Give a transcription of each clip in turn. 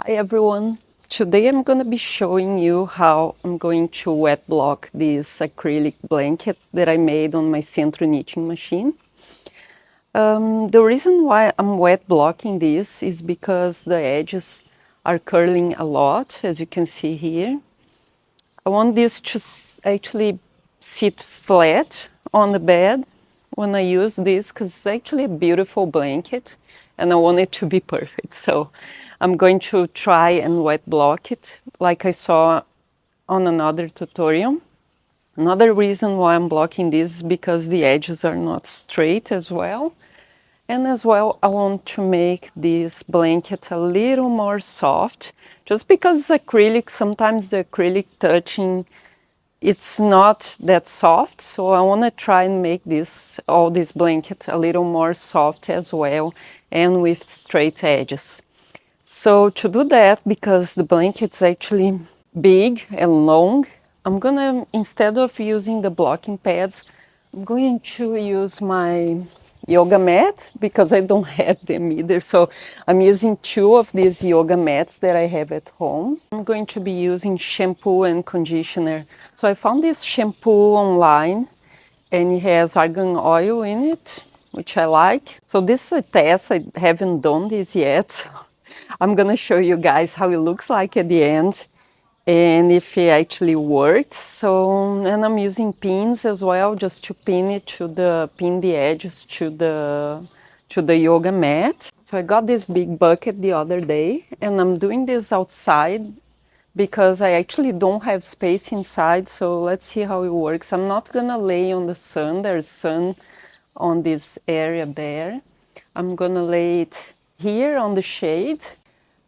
Hi everyone! Today I'm going to be showing you how I'm going to wet block this acrylic blanket that I made on my Centro knitting machine. The reason why I'm wet blocking this is because the edges are curling a lot, as you can see here. I want this to actually sit flat on the bed when I use this, because it's actually a beautiful blanket and I want it to be perfect. So I'm going to try and wet block it like I saw on another tutorial. Another reason why I'm blocking this is because the edges are not straight as well. And as well, I want to make this blanket a little more soft. Just because it's acrylic, sometimes the acrylic touching, it's not that soft. So I want to try and make all this blanket a little more soft as well, and with straight edges. So to do that, because the blanket's actually big and long, I'm gonna, instead of using the blocking pads, I'm going to use my yoga mat, because I don't have them either. So I'm using 2 of these yoga mats that I have at home. I'm going to be using shampoo and conditioner. So I found this shampoo online and it has argan oil in it, which I like. So this is a test, I haven't done this yet. So I'm gonna show you guys how it looks like at the end and if it actually works. So, and I'm using pins as well, just to pin the edges to the yoga mat. So I got this big bucket the other day and I'm doing this outside because I actually don't have space inside. So let's see how it works. I'm not gonna lay on the sun, there's sun on this area there. I'm gonna lay it here on the shade.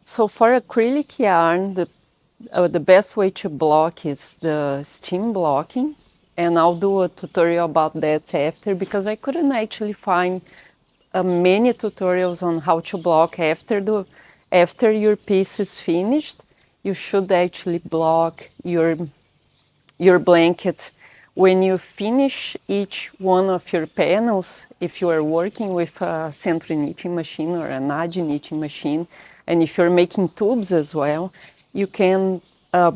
So for acrylic yarn, the best way to block is the steam blocking, and I'll do a tutorial about that after, because I couldn't actually find many tutorials on how to block after your piece is finished. You should actually block your blanket when you finish each one of your panels. If you are working with a Centro knitting machine or a Nadi knitting machine, and if you're making tubes as well, you can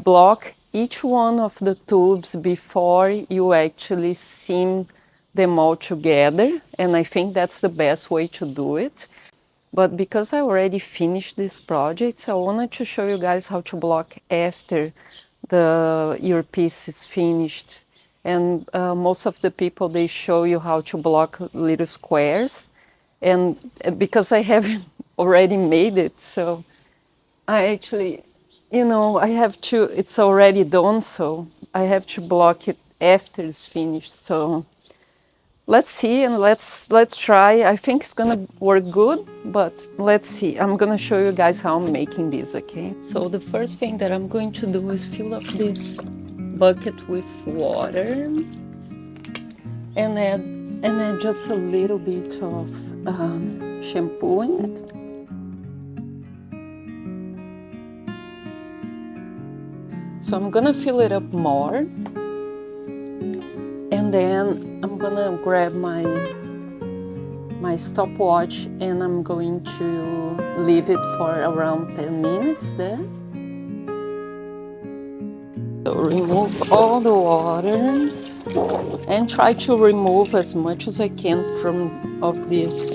block each one of the tubes before you actually seam them all together, and I think that's the best way to do it. But because I already finished this project, I wanted to show you guys how to block after your piece is finished. And most of the people, they show you how to block little squares. And because I haven't already made it, so I actually, I have to, it's already done, so I have to block it after it's finished. So let's see, and let's try. I think it's gonna work good, but let's see. I'm gonna show you guys how I'm making this, okay? So the first thing that I'm going to do is fill up this bucket with water and add just a little bit of shampoo in it. So I'm gonna fill it up more, and then I'm gonna grab my stopwatch and I'm going to leave it for around 10 minutes there. So remove all the water and try to remove as much as I can of this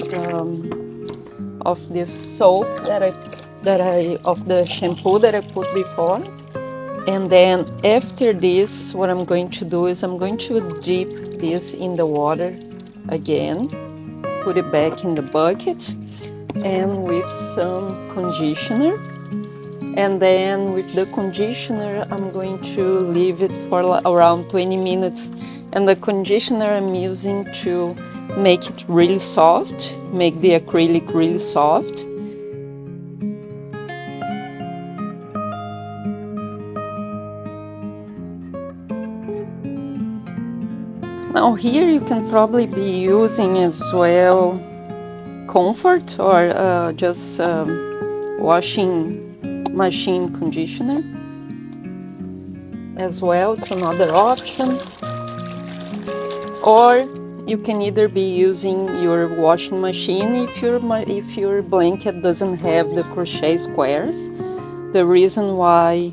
soap of the shampoo that I put before. And then after this, what I'm going to do is I'm going to dip this in the water again, put it back in the bucket, and with some conditioner. And then with the conditioner, I'm going to leave it for around 20 minutes. And the conditioner I'm using to make it really soft, make the acrylic really soft. Now here you can probably be using as well Comfort or just washing machine conditioner as well. It's another option. Or you can either be using your washing machine if your blanket doesn't have the crochet squares. the reason why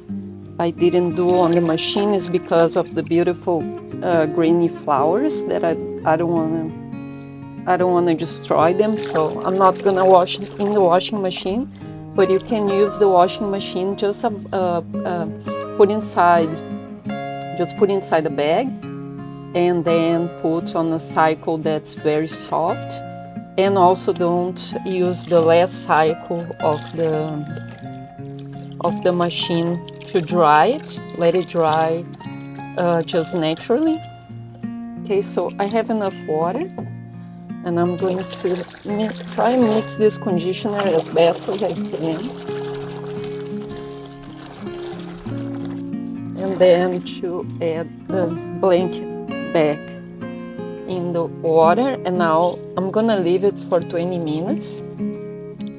I didn't do on the machine is because of the beautiful greeny flowers that I don't wanna destroy them, so I'm not gonna wash it in the washing machine. But you can use the washing machine just put inside the bag, and then put on a cycle that's very soft. And also don't use the last cycle of the machine to dry it. Let it dry just naturally. Okay, so I have enough water, and I'm going to try and mix this conditioner as best as I can. And then to add the blanket back in the water, and now I'm gonna leave it for 20 minutes.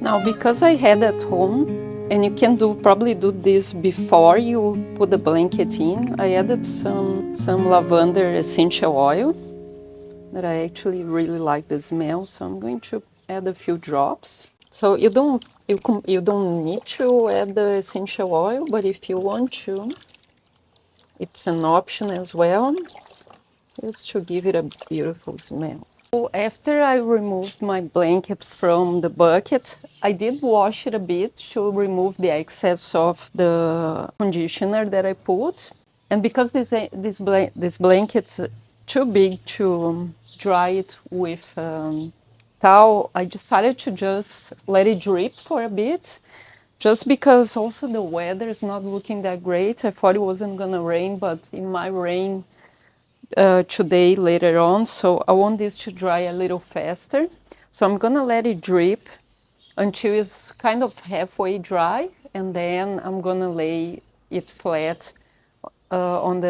Now, because I had at home, and you can probably do this before you put the blanket in, I added some lavender essential oil that I actually really like the smell, so I'm going to add a few drops. So you don't need to add the essential oil, but if you want to, it's an option as well, just to give it a beautiful smell. So after I removed my blanket from the bucket, I did wash it a bit to remove the excess of the conditioner that I put. And because this blanket's too big to dry it with towel, I decided to just let it drip for a bit. Just because also the weather is not looking that great. I thought it wasn't gonna rain, but it might rain today later on, so I want this to dry a little faster. So I'm gonna let it drip until it's kind of halfway dry, and then I'm gonna lay it flat on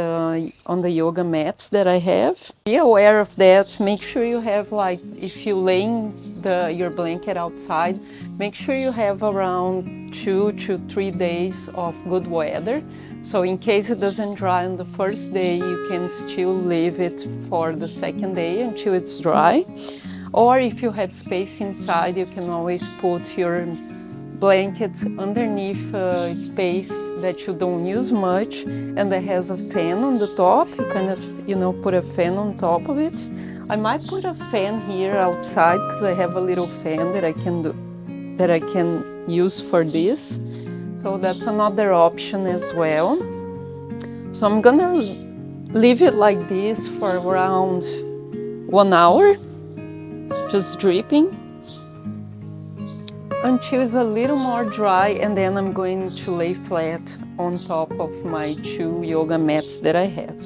the yoga mats that I have. Be aware of that. Make sure you have, like, if you laying your blanket outside, make sure you have around 2 to 3 days of good weather. So in case it doesn't dry on the first day, you can still leave it for the second day until it's dry. Or if you have space inside, you can always put your blanket underneath a space that you don't use much and that has a fan on the top. You kind of, put a fan on top of it. I might put a fan here outside because I have a little fan that I can use for this. So that's another option as well. So I'm gonna leave it like this for around 1 hour, just dripping, until it's a little more dry, and then I'm going to lay flat on top of my 2 yoga mats that I have.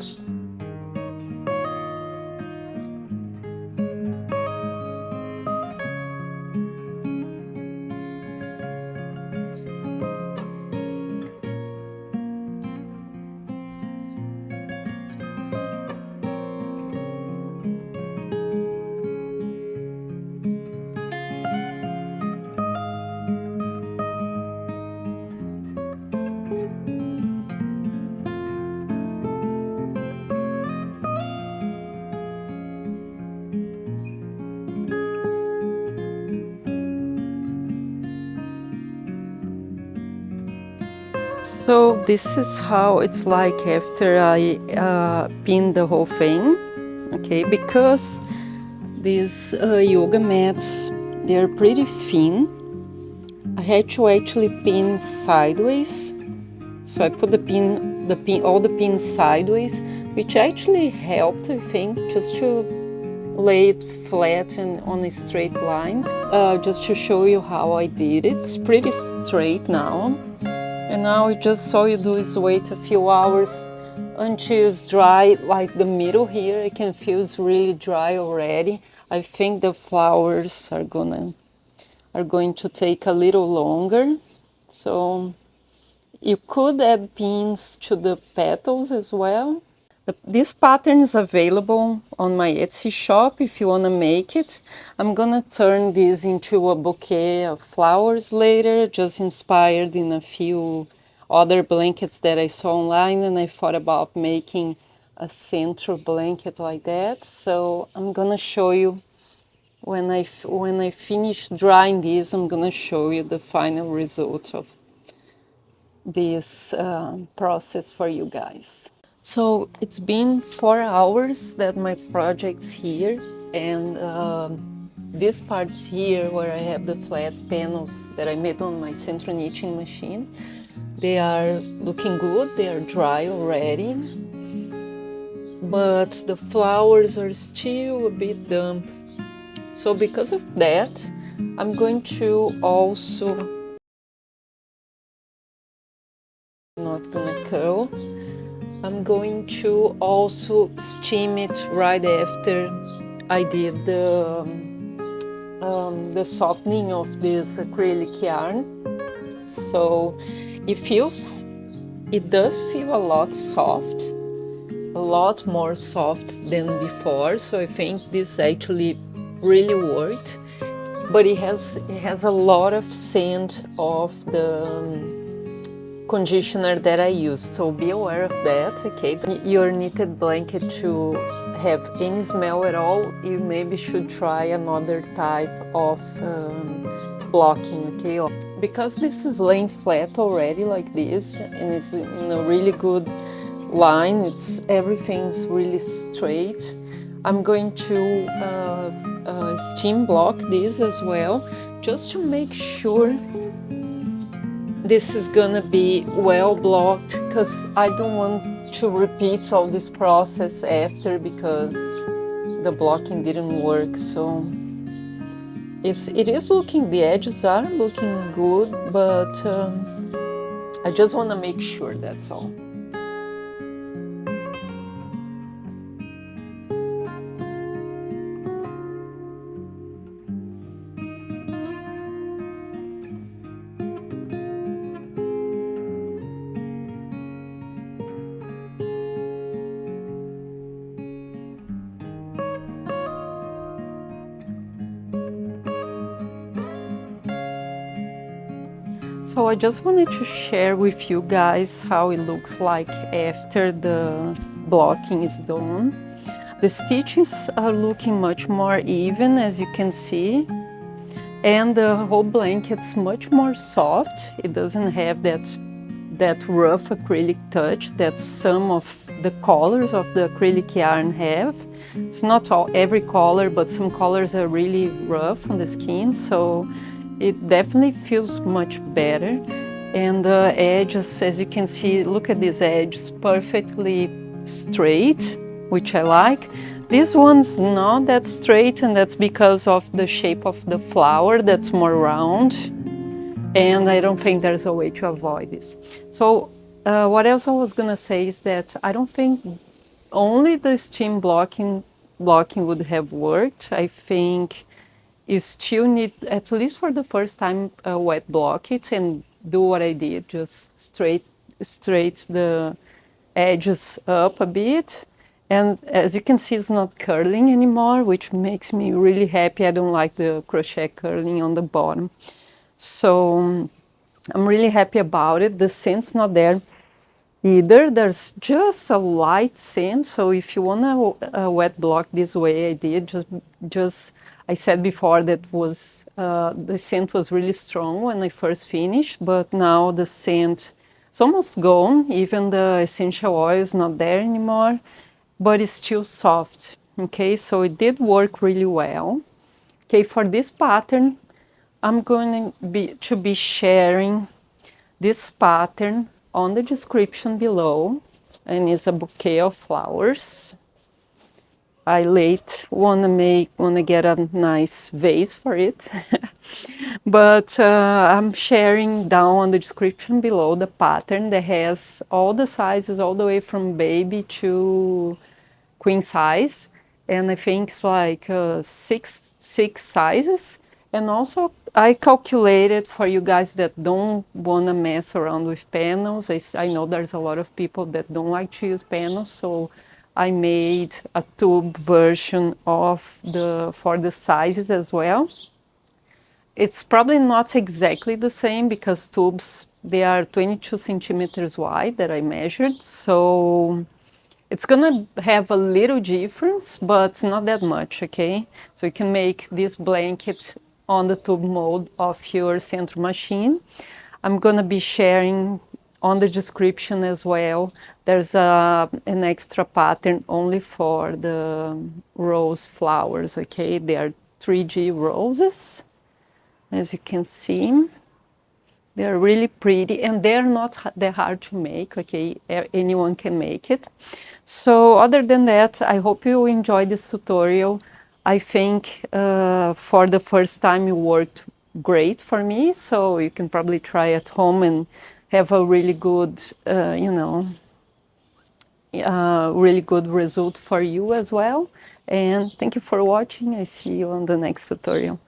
So this is how it's like after I pin the whole thing, okay? Because these yoga mats, they're pretty thin. I had to actually pin sideways. So I put all the pins sideways, which actually helped, I think, just to lay it flat and on a straight line. Just to show you how I did it. It's pretty straight now. And now all you do is wait a few hours until it's dry, like the middle here. I can feel it's really dry already. I think the flowers are going to take a little longer. So you could add pins to the petals as well. This pattern is available on my Etsy shop if you want to make it. I'm gonna turn this into a bouquet of flowers later, just inspired in a few other blankets that I saw online, and I thought about making a central blanket like that. So I'm gonna show you when I finish drying this. I'm gonna show you the final result of this process for you guys. So it's been 4 hours that my project's here, and these parts here where I have the flat panels that I made on my central knitting machine, they are looking good, they are dry already, but the flowers are still a bit damp. So because of that, I'm going to also, not gonna curl, I'm going to also steam it right after I did the softening of this acrylic yarn. So it does feel a lot soft, a lot more soft than before. So I think this actually really worked. But it has a lot of scent of the conditioner that I used, so be aware of that, okay? Your knitted blanket to have any smell at all, you maybe should try another type of blocking, okay? Because this is laying flat already like this, and it's in a really good line, everything's really straight. I'm going to steam block this as well, just to make sure this is gonna be well blocked, because I don't want to repeat all this process after because the blocking didn't work. So it is looking, the edges are looking good, but I just want to make sure, that's all. So I just wanted to share with you guys how it looks like after the blocking is done. The stitches are looking much more even, as you can see, and the whole blanket's much more soft. It doesn't have that rough acrylic touch that some of the colors of the acrylic yarn have. It's not every color, but some colors are really rough on the skin, so it definitely feels much better. And the edges, as you can see, look at these edges, perfectly straight, which I like. This one's not that straight, and that's because of the shape of the flower that's more round. And I don't think there's a way to avoid this. So what else I was gonna say is that I don't think only the steam blocking would have worked. I think you still need, at least for the first time, wet block it and do what I did, just straight the edges up a bit. And as you can see, it's not curling anymore, which makes me really happy. I don't like the crochet curling on the bottom. So I'm really happy about it. The scent's not there either. There's just a light scent. So if you want to wet block this way I did, I said before that the scent was really strong when I first finished, but now the scent is almost gone. Even the essential oil is not there anymore, but it's still soft. Okay, so it did work really well. Okay, for this pattern, I'm going to be sharing this pattern on the description below, and it's a bouquet of flowers. I wanna get a nice vase for it. But I'm sharing down on the description below the pattern that has all the sizes, all the way from baby to queen size, and I think it's like six sizes. And also I calculated for you guys that don't want to mess around with panels. I know there's a lot of people that don't like to use panels, so I made a tube version for the sizes as well. It's probably not exactly the same because tubes, they are 22 centimeters wide that I measured, so it's gonna have a little difference, but not that much, okay? So you can make this blanket on the tube mold of your central machine. I'm gonna be sharing on the description as well, there's an extra pattern only for the rose flowers, okay? They are 3D roses, as you can see. They're really pretty, and they're not that hard to make, okay? Anyone can make it. So other than that, I hope you enjoyed this tutorial. I think for the first time it worked great for me, so you can probably try at home and have a really good, really good result for you as well. And thank you for watching. I see you on the next tutorial.